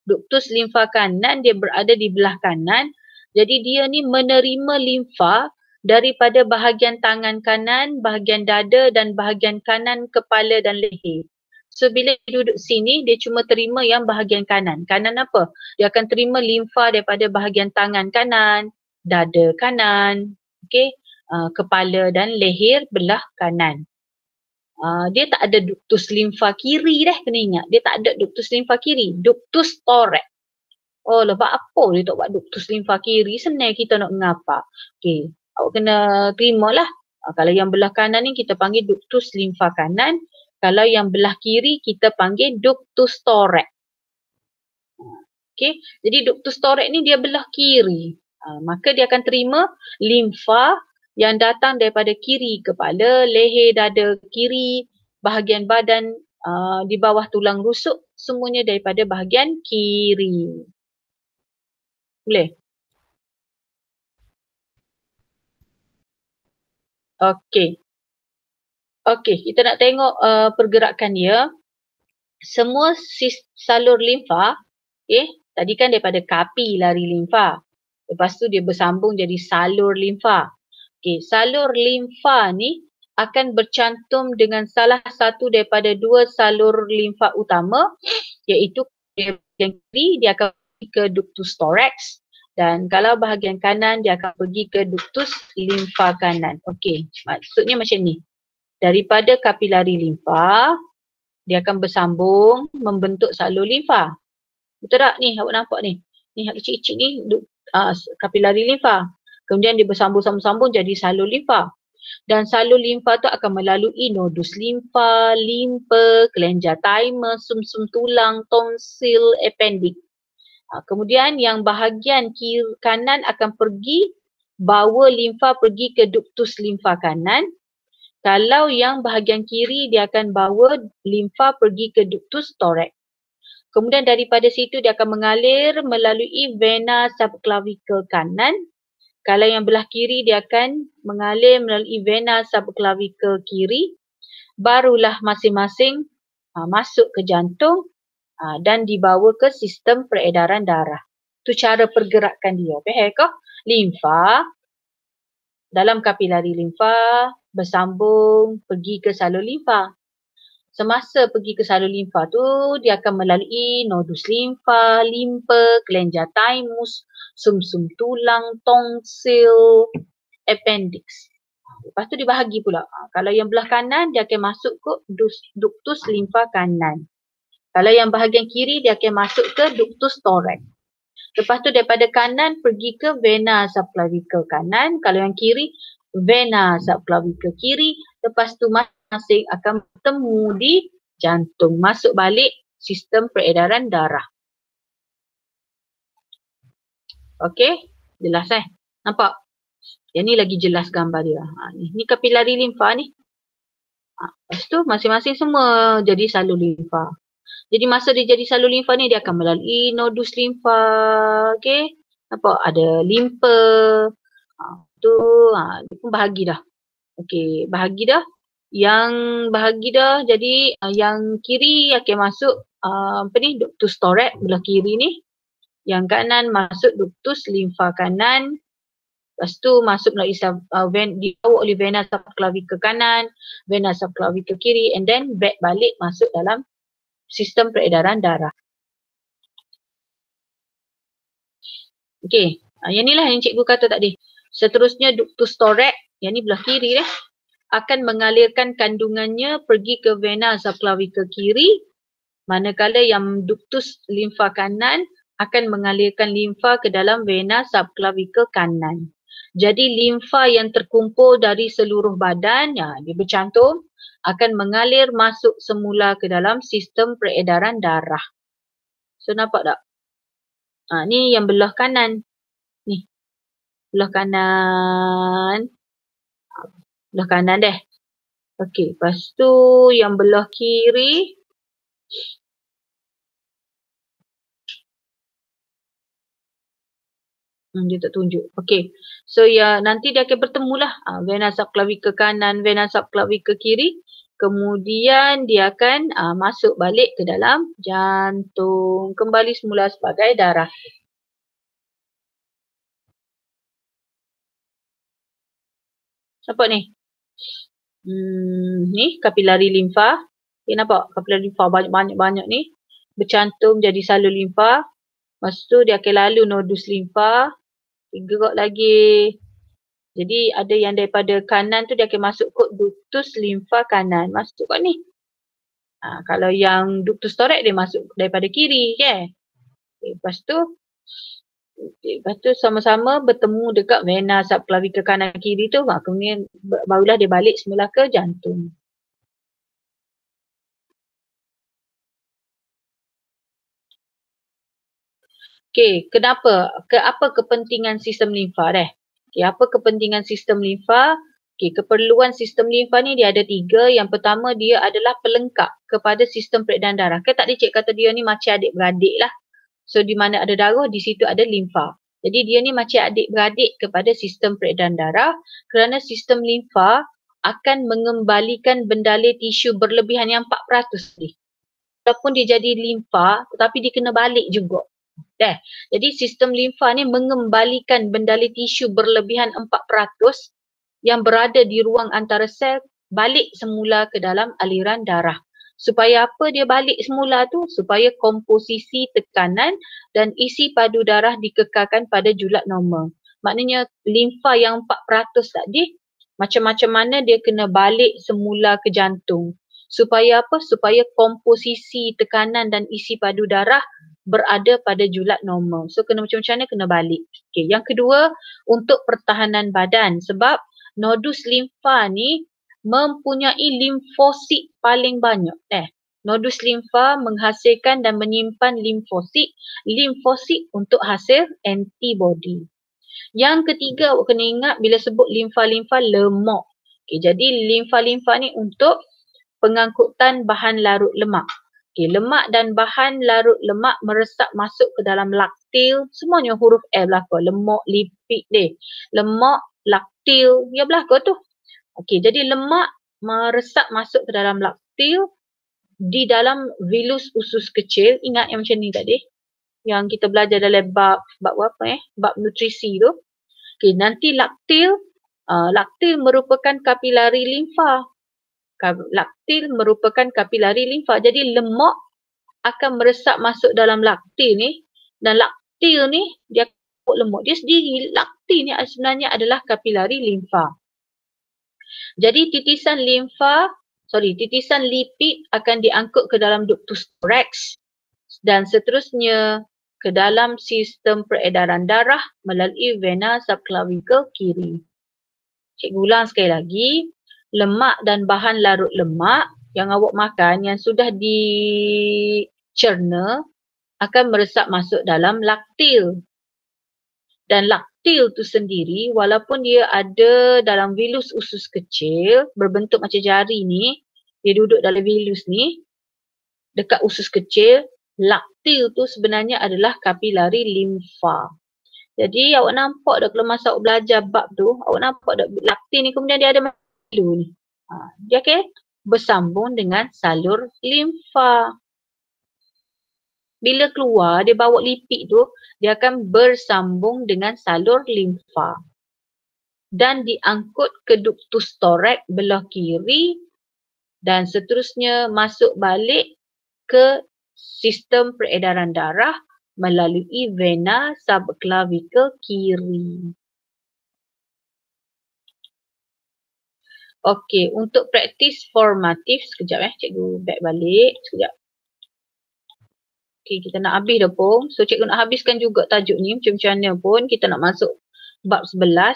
Ductus limfa kanan, dia berada di belah kanan. Jadi dia ni menerima limfa daripada bahagian tangan kanan, bahagian dada dan bahagian kanan kepala dan leher. So bila duduk sini, dia cuma terima yang bahagian kanan. Kanan apa? Dia akan terima limfa daripada bahagian tangan kanan, dada kanan. Okay. Kepala dan leher belah kanan. Dia tak ada ductus limfa kiri dah, kena ingat. Dia tak ada ductus limfa kiri. Ductus thorax. Oh, lepas apa dia tak buat ductus limfa kiri? Senang kita nak ngapa. Okey, awak kena terimalah. Kalau yang belah kanan ni kita panggil ductus limfa kanan. Kalau yang belah kiri kita panggil ductus thorax. Okey, jadi ductus thorax ni dia belah kiri. Maka dia akan terima limfa yang datang daripada kiri kepala, leher, dada, kiri, bahagian badan di bawah tulang rusuk, semuanya daripada bahagian kiri. Boleh? Okey. Okey, kita nak tengok pergerakan dia. Semua salur limfa, tadi kan daripada kapilari limfa. Lepas tu dia bersambung jadi salur limfa. Okay, salur limfa ni akan bercantum dengan salah satu daripada dua salur limfa utama, iaitu bahagian kiri dia akan pergi ke ductus thorax dan kalau bahagian kanan dia akan pergi ke ductus limfa kanan. Okey, maksudnya macam ni. Daripada kapilari limfa, dia akan bersambung membentuk salur limfa. Betul tak ni? Awak nampak ni? Ni kecil-kecil ni kapilari limfa. Kemudian dia bersambung-sambung jadi salur limfa. Dan salur limfa tu akan melalui nodus limfa, limpa, kelenjar thymus, sum-sum tulang, tonsil, appendix. Kemudian yang bahagian kiri kanan akan pergi bawa limfa pergi ke ductus limfa kanan. Kalau yang bahagian kiri dia akan bawa limfa pergi ke ductus thorax. Kemudian daripada situ dia akan mengalir melalui vena subclavicle kanan. Kalau yang belah kiri dia akan mengalir melalui vena subclavicle kiri. Barulah masing-masing masuk ke jantung dan dibawa ke sistem peredaran darah. Itu cara pergerakan dia. Faham ke? Limfa dalam kapilari limfa bersambung pergi ke salur limfa. Semasa pergi ke salur limfa tu, dia akan melalui nodus limfa, limpa, kelenjar thymus, sum-sum tulang, tonsil, appendix. Lepas tu dia bahagi pula. Kalau yang belah kanan, dia akan masuk ke ductus limfa kanan. Kalau yang bahagian kiri, dia akan masuk ke ductus thorax. Lepas tu daripada kanan pergi ke vena subclavicle kanan. Kalau yang kiri, vena subclavicle kiri. Lepas tu masing akan bertemu di jantung. Masuk balik sistem peredaran darah. Okey, jelas Nampak? Yang ni lagi jelas gambar dia. Ni kapilari limfa ni. Lepas tu masing-masing semua jadi salur limfa. Jadi masa dia jadi salur limfa ni dia akan melalui nodus limfa. Okey. Nampak ada limpa. Tu dia pun bahagi dah. Okey, bahagi dah. Yang bahagi dah jadi yang kiri akan masuk ductus thorax belah kiri ni. Yang kanan masuk ductus limfa kanan. Lepas tu masuk melalui dibawa oleh vena subclavicle kanan, vena subclavicle kiri, and then back balik masuk dalam sistem peredaran darah. Okey, yang inilah yang cikgu kata tadi. Seterusnya ductus thorax, yang ni belah kiri akan mengalirkan kandungannya pergi ke vena subclavicle kiri, manakala yang ductus limfa kanan akan mengalirkan limfa ke dalam vena subclavicle kanan. Jadi limfa yang terkumpul dari seluruh badan, dia bercantum, akan mengalir masuk semula ke dalam sistem peredaran darah. So nampak tak? Ni yang belah kanan. Ni. Belah kanan. Belah kanan deh. Okey, lepas tu yang belah kiri. Dia tak tunjuk. Okey. So nanti dia akan bertemulah vena subclavicle kanan, vena subclavicle kiri. Kemudian dia akan masuk balik ke dalam jantung. Kembali semula sebagai darah. Nampak ni? Ni kapilari limfa. Nampak kapilari limfa banyak-banyak ni. Bercantum jadi salur limfa. Lepas tu dia akan lalu nodus limfa. Gerak lagi. Jadi ada yang daripada kanan tu dia akan masuk kot ductus limfa kanan. Masuk kat ni. Kalau yang ductus thorax dia masuk daripada kiri kan. Lepas tu sama-sama bertemu dekat vena subclavicle kanan kiri tu. Kemudian barulah dia balik semula ke jantung. Okey, apa kepentingan sistem limfa dah? Okey, apa kepentingan sistem limfa? Okey, keperluan sistem limfa ni dia ada 3. Yang pertama dia adalah pelengkap kepada sistem peredaran darah. Kan tadi cik kata dia ni macam adik-beradik lah. So di mana ada darah, di situ ada limfa. Jadi dia ni macam adik-beradik kepada sistem peredaran darah kerana sistem limfa akan mengembalikan bendalir tisu berlebihan yang 4% ni. Walaupun dia jadi limfa tetapi dia kena balik juga. Jadi sistem limfa ni mengembalikan bendalir tisu berlebihan 4% yang berada di ruang antara sel balik semula ke dalam aliran darah. Supaya apa dia balik semula tu? Supaya komposisi tekanan dan isi padu darah dikekalkan pada julat normal. Maknanya limfa yang 4% tadi, macam-macam mana dia kena balik semula ke jantung. Supaya apa? Supaya komposisi tekanan dan isi padu darah berada pada julat normal. So kena macam-macam mana kena balik. Okay. Yang kedua, untuk pertahanan badan. Sebab nodus limfa ni mempunyai limfosit paling banyak. Nodus limfa menghasilkan dan menyimpan limfosit. Limfosit untuk hasil antibody. Yang ketiga, awak kena ingat bila sebut limfa-limfa lemak. Okay, jadi limfa-limfa ni untuk pengangkutan bahan larut lemak. Okay, lemak dan bahan larut lemak meresap masuk ke dalam laktil. Semuanya huruf L belakang. Lemak, lipid deh. Lemak, laktil, ya belakang tu. Okey, jadi lemak meresap masuk ke dalam laktil di dalam vilus usus kecil. Ingat yang macam ni tadi? Yang kita belajar dalam bab apa bab nutrisi tu. Okey, nanti laktil merupakan kapilari limfa. Laktil merupakan kapilari limfa. Jadi lemak akan meresap masuk dalam laktil ni dan laktil ni dia lemak dia sendiri. Laktil ni sebenarnya adalah kapilari limfa. Jadi titisan lipid akan diangkut ke dalam ductus thorax dan seterusnya ke dalam sistem peredaran darah melalui vena subclavicle kiri. Cikgu ulang sekali lagi, lemak dan bahan larut lemak yang awak makan yang sudah dicerna akan meresap masuk dalam laktil. Dan laktil tu sendiri walaupun dia ada dalam vilus usus kecil berbentuk macam jari ni, dia duduk dalam vilus ni, dekat usus kecil. Laktil tu sebenarnya adalah kapilari limfa. Jadi awak nampak dah kalau masa awak belajar bab tu, awak nampak dah laktil ni kemudian dia ada malu ni. Dia bersambung dengan salur limfa. Bila keluar, dia bawa lipid tu, dia akan bersambung dengan salur limfa. Dan diangkut ke ductus thorax belah kiri dan seterusnya masuk balik ke sistem peredaran darah melalui vena subclavicle kiri. Okey, untuk praktis formatif, sekejap cikgu back balik, sekejap. Okey, kita nak habis dah pun. So cikgu nak habiskan juga tajuk ni macam mana pun kita nak masuk bab 11.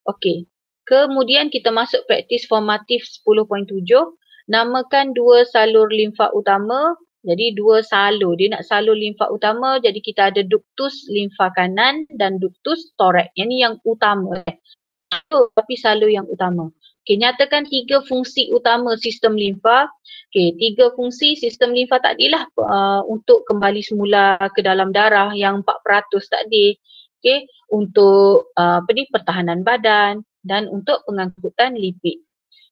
Okey. Kemudian kita masuk praktis formatif 10.7. Namakan dua salur limfa utama. Jadi dua salur. Dia nak salur limfa utama. Jadi kita ada ductus limfa kanan dan ductus thorax. Yang ni yang utama. Tapi salur yang utama. Okey, nyatakan 3 fungsi utama sistem limfa. Okey, 3 fungsi sistem limfa tadilah untuk kembali semula ke dalam darah yang 4% tadi. Okey, untuk pertahanan badan dan untuk pengangkutan lipid.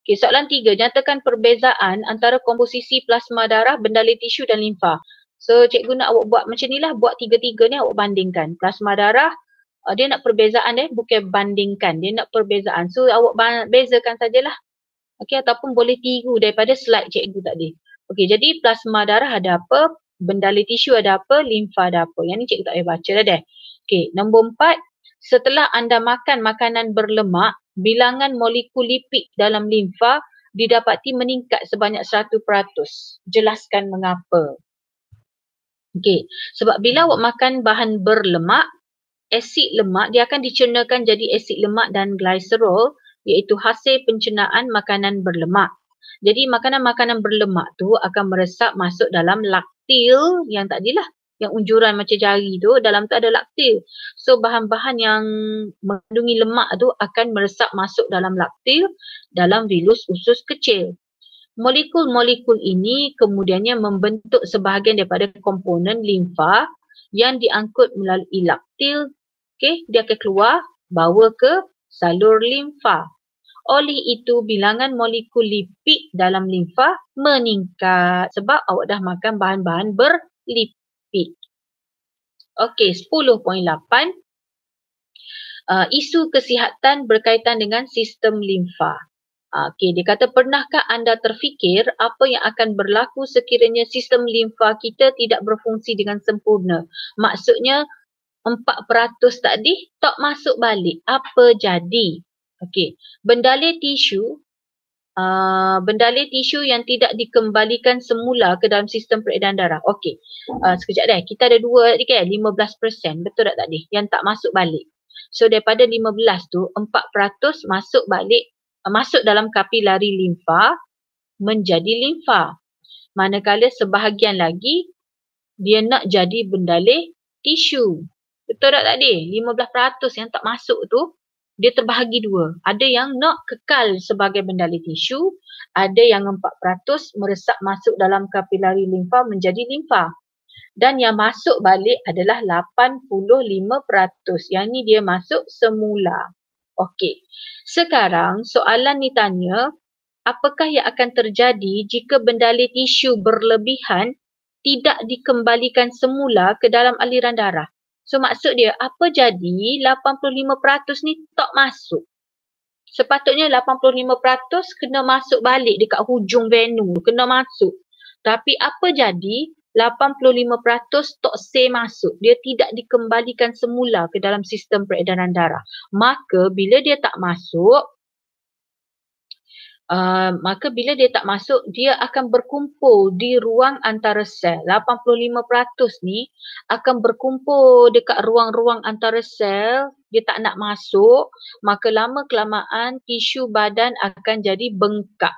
Okey, soalan 3, nyatakan perbezaan antara komposisi plasma darah, bendalir tisu dan limfa. So cikgu nak awak buat macam ni lah, buat 3-3 ni awak bandingkan. Plasma darah, dia nak perbezaan bukan bandingkan, dia nak perbezaan. So awak bezakan sajalah. Okey, ataupun boleh tiru daripada slide cikgu tadi. Okey, jadi plasma darah ada apa, bendalir tisu ada apa, limfa ada apa. Yang ni cikgu tak payah baca dah deh. Okey, nombor 4, setelah anda makan makanan berlemak, bilangan molekul lipid dalam limfa didapati meningkat sebanyak 100%. Jelaskan mengapa. Okey, sebab bila awak makan bahan berlemak, asid lemak dia akan dicernakan jadi asid lemak dan glycerol, iaitu hasil pencernaan makanan berlemak. Jadi makanan-makanan berlemak tu akan meresap masuk dalam laktil yang tadilah, yang unjuran macam jari tu, dalam tu ada laktil. So bahan-bahan yang mengandungi lemak tu akan meresap masuk dalam laktil dalam vilus usus kecil. Molekul-molekul ini kemudiannya membentuk sebahagian daripada komponen limfa yang diangkut melalui laktil. Okey, dia akan keluar bawa ke salur limfa. Oleh itu bilangan molekul lipid dalam limfa meningkat sebab awak dah makan bahan-bahan berlipid. Okey, 10.8. Isu kesihatan berkaitan dengan sistem limfa. Okey, dia kata, pernahkah anda terfikir apa yang akan berlaku sekiranya sistem limfa kita tidak berfungsi dengan sempurna? Maksudnya 4% tadi tak masuk balik. Apa jadi? Okey, bendalir tisu yang tidak dikembalikan semula ke dalam sistem peredaran darah. Okey, sekejap deh. Kita ada dua tadi kan, 15%. Betul tak tadi? Yang tak masuk balik. So daripada 15 tu, 4% masuk balik, masuk dalam kapilari limfa menjadi limfa. Manakala sebahagian lagi dia nak jadi bendalir tisu. Betul tak tadi? 15% yang tak masuk tu dia terbahagi dua. Ada yang nak kekal sebagai bendalir tisu, ada yang 4% meresap masuk dalam kapilari limfa menjadi limfa. Dan yang masuk balik adalah 85%. Yang ni dia masuk semula. Okey. Sekarang soalan ni tanya, apakah yang akan terjadi jika bendalir tisu berlebihan tidak dikembalikan semula ke dalam aliran darah? So maksud dia, apa jadi 85% ni tak masuk? Sepatutnya 85% kena masuk balik dekat hujung venu, kena masuk. Tapi apa jadi 85% tak masuk, dia tidak dikembalikan semula ke dalam sistem peredaran darah. Maka bila dia tak masuk, dia akan berkumpul di ruang antara sel. 85% ni akan berkumpul dekat ruang-ruang antara sel, dia tak nak masuk, maka lama kelamaan tisu badan akan jadi bengkak.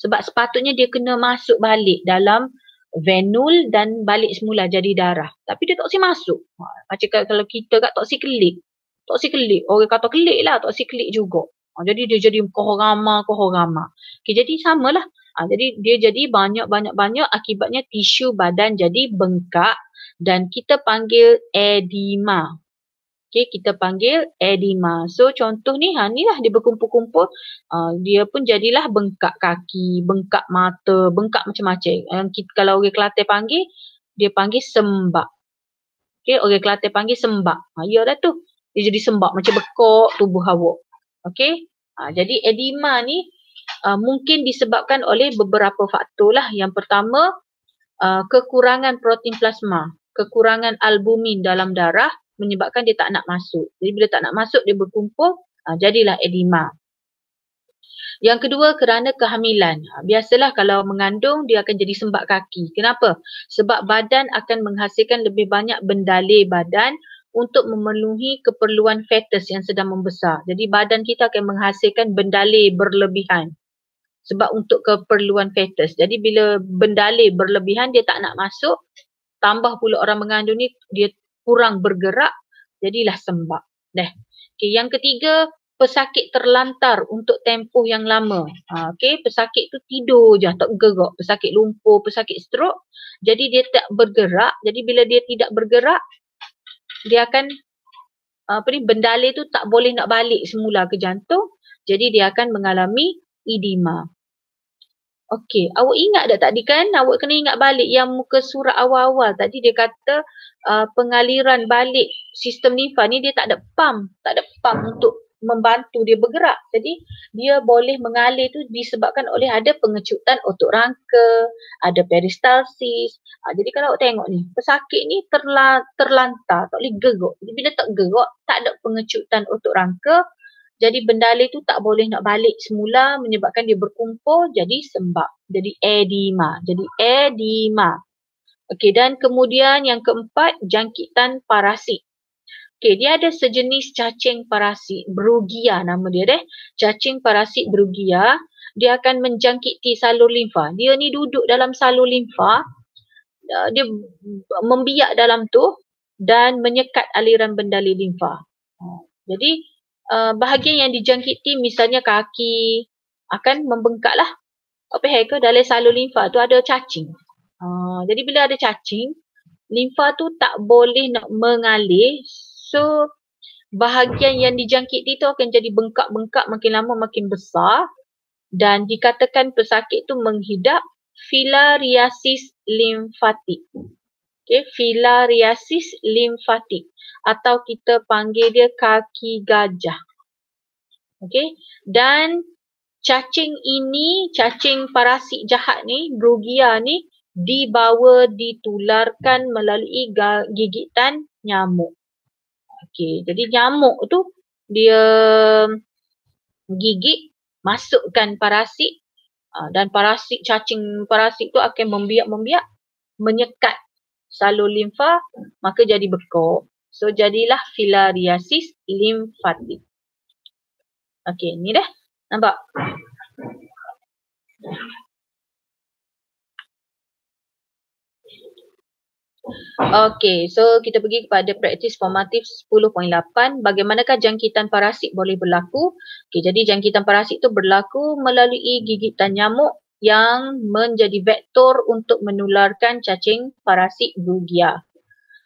Sebab sepatutnya dia kena masuk balik dalam venul dan balik semula jadi darah. Tapi dia tak si masuk. Macam kalau kita kat tak si kelik. Tak si kelik. Orang kata kelik lah, tak si kelik juga. Jadi dia jadi kohorama. Okay, jadi samalah. Jadi dia jadi banyak akibatnya tisu badan jadi bengkak dan kita panggil edema. Okay, kita panggil edema. So contoh ni, ni lah dia berkumpul-kumpul, dia pun jadilah bengkak kaki, bengkak mata, bengkak macam-macam. Kalau orang Kelantan panggil, dia panggil sembak. Okay, orang Kelantan panggil sembak. Ya dah tu, dia jadi sembak macam bekok tubuh awak. Okay, jadi edema ni mungkin disebabkan oleh beberapa faktor lah. Yang pertama, kekurangan protein plasma, kekurangan albumin dalam darah menyebabkan dia tak nak masuk. Jadi bila tak nak masuk, dia berkumpul, jadilah edema. Yang kedua, kerana kehamilan. Biasalah kalau mengandung, dia akan jadi sembak kaki. Kenapa? Sebab badan akan menghasilkan lebih banyak bendalir badan untuk memenuhi keperluan fetus yang sedang membesar. Jadi badan kita akan menghasilkan bendalir berlebihan. Sebab untuk keperluan fetus. Jadi bila bendalir berlebihan, dia tak nak masuk. Tambah pula orang mengandung ni, dia kurang bergerak, jadilah sembak. Okay, yang ketiga, pesakit terlantar untuk tempoh yang lama. Okay, pesakit tu tidur je, tak bergerak. Pesakit lumpuh, pesakit stroke. Jadi dia tak bergerak. Jadi bila dia tidak bergerak, dia akan, bendalir tu tak boleh nak balik semula ke jantung. Jadi dia akan mengalami edema. Okey, awak ingat tak tadi kan? Awak kena ingat balik yang muka surat awal-awal tadi dia kata pengaliran balik sistem limfa ni dia tak ada pump untuk membantu dia bergerak. Jadi dia boleh mengalir tu disebabkan oleh ada pengecutan otot rangka, ada peristalsis. Jadi kalau awak tengok ni, pesakit ni terlantar, tak boleh gerak. Jadi bila tak gerak, tak ada pengecutan otot rangka. Jadi bendalir tu tak boleh nak balik semula menyebabkan dia berkumpul jadi sembak. Jadi edema. Okey, dan kemudian yang keempat, jangkitan parasit. Okey, dia ada sejenis cacing parasit, Brugia nama dia deh. Cacing parasit Brugia, dia akan menjangkiti salur limfa. Dia ni duduk dalam salur limfa, dia membiak dalam tu dan menyekat aliran bendalir limfa. Jadi bahagian yang dijangkiti misalnya kaki akan membengkak lah. Apa ke dalam salur limfa tu ada cacing. Jadi bila ada cacing, limfa tu tak boleh nak mengalir. So bahagian yang dijangkiti tu akan jadi bengkak-bengkak, makin lama makin besar. Dan dikatakan pesakit tu menghidap filariasis limfatik. Okay, filariasis limfatik. Atau kita panggil dia kaki gajah. Okay, dan cacing ini, cacing parasit jahat ni, Brugia ni, ditularkan melalui gigitan nyamuk. Okay, jadi nyamuk tu dia gigit, masukkan parasit dan cacing parasit tu akan membiak-membiak, menyekat salur limfa, maka jadi bekok. So jadilah filariasis limfatik. Okey, ni dah. Nampak? Okey, so kita pergi kepada praktis formatif 10.8. Bagaimanakah jangkitan parasit boleh berlaku? Okey, jadi jangkitan parasit tu berlaku melalui gigitan nyamuk yang menjadi vektor untuk menularkan cacing parasit Brugia.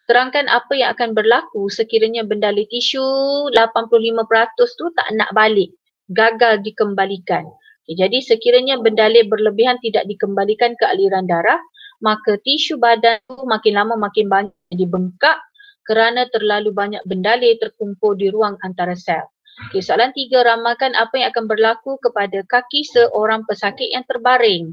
Terangkan apa yang akan berlaku sekiranya bendalir tisu 85% tu tak nak balik, gagal dikembalikan. Jadi sekiranya bendalir berlebihan tidak dikembalikan ke aliran darah, maka tisu badan tu makin lama makin banyak dibengkak kerana terlalu banyak bendalir terkumpul di ruang antara sel. Soalan 3, ramalkan apa yang akan berlaku kepada kaki seorang pesakit yang terbaring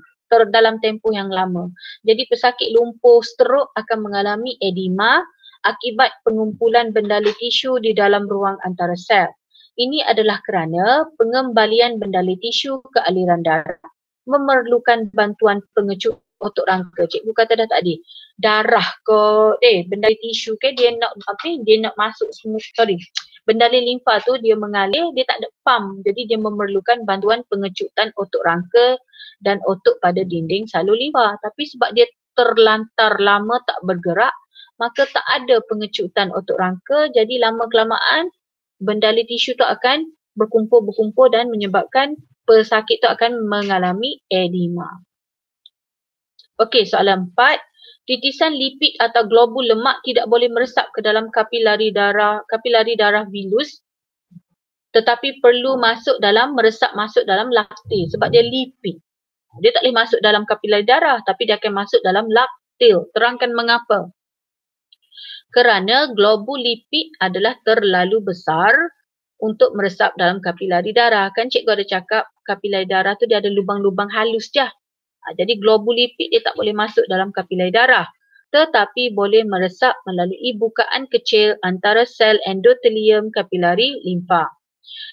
dalam tempoh yang lama. Jadi pesakit lumpuh stroke akan mengalami edema akibat pengumpulan bendalir tisu di dalam ruang antara sel. Ini adalah kerana pengembalian bendalir tisu ke aliran darah memerlukan bantuan pengecut otot rangka. Cikgu kata dah tadi, darah ke bendalir tisu ke dia nak masuk bendalir limfa tu dia mengalir, dia tak ada pump. Jadi dia memerlukan bantuan pengecutan otot rangka dan otot pada dinding salur limfa. Tapi sebab dia terlantar lama tak bergerak, maka tak ada pengecutan otot rangka. Jadi lama kelamaan bendalir tisu tu akan berkumpul dan menyebabkan pesakit tu akan mengalami edema. Okey, soalan 4. Titisan lipid atau globul lemak tidak boleh meresap ke dalam kapilari darah vilus, tetapi perlu meresap masuk dalam laktil sebab dia lipid. Dia tak boleh masuk dalam kapilari darah tapi dia akan masuk dalam laktil. Terangkan mengapa? Kerana globul lipid adalah terlalu besar untuk meresap dalam kapilari darah. Kan cikgu ada cakap kapilari darah tu dia ada lubang-lubang halus je. Jadi globul lipid dia tak boleh masuk dalam kapilari darah. Tetapi boleh meresap melalui bukaan kecil antara sel endotelium kapilari limfa.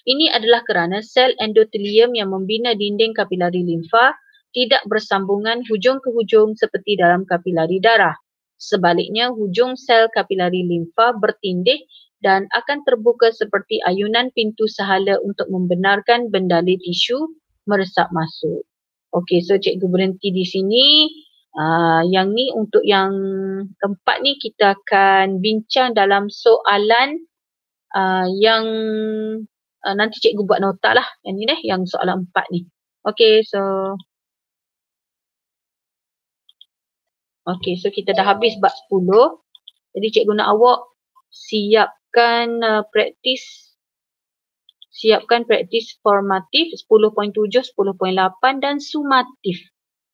Ini adalah kerana sel endotelium yang membina dinding kapilari limfa tidak bersambungan hujung ke hujung seperti dalam kapilari darah. Sebaliknya, hujung sel kapilari limfa bertindih dan akan terbuka seperti ayunan pintu sahala untuk membenarkan bendalai tisu meresap masuk. Okey, so cikgu berhenti di sini. Yang ni untuk yang keempat ni kita akan bincang dalam soalan yang nanti cikgu buat nota lah. Yang ni yang soalan 4 ni. Okey, so kita dah habis bab 10. Jadi cikgu nak awak siapkan praktis formatif 10.7, 10.8 dan sumatif.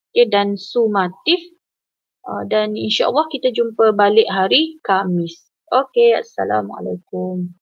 Okey, dan sumatif. Dan insya-Allah kita jumpa balik hari Khamis. Okey, assalamualaikum.